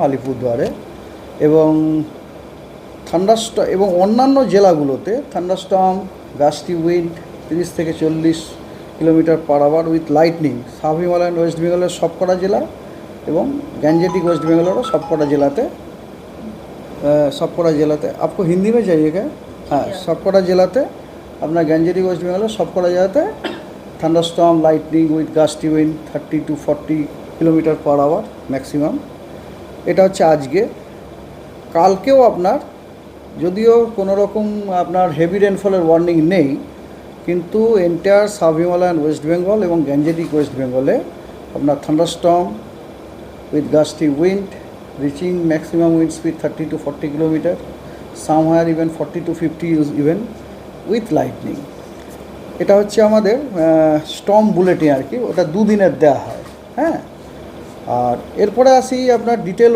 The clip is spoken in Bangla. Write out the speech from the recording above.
আলিপুরদুয়ারে এবং থান্ডারস্টর্ম এবং অন্যান্য জেলাগুলোতে থান্ডারস্টর্ম, গাস্টি উইন্ড 30 থেকে 40 kilometre per hour with lightning sub Himalayan west বেঙ্গলের সবকটা জেলা এবং গ্যাঞ্জেটিক ওয়েস্ট বেঙ্গলেরও সবকটা জেলাতে आपको हिंदी में चाहिए क्या? हाँ, सबकटा জেলাতে আপনার গ্যাঞ্জেটিক ওয়েস্ট বেঙ্গলের সবকটা জেলাতে thunderstorm lightning with gusty wind 30 to 40 kilometre per hour maximum. এটা হচ্ছে আজকে। কালকেও আপনার যদিও কোনো রকম আপনার হেভি রেনফলের ওয়ার্নিং নেই, কিন্তু entire sub Himalayan West Bengal এবং গ্যাঞ্জেটিক ওয়েস্ট বেঙ্গলে আপনার thunderstorm with gusty wind reaching maximum wind speed 30 to 40 kilometre, somewhere even 40 to 50 even with lightning. এটা হচ্ছে আমাদের স্টর্ম বুলেটিন আর কি, ওটা দুদিনের দেওয়া হয়। হ্যাঁ, আর এরপরে আসি আপনার ডিটেল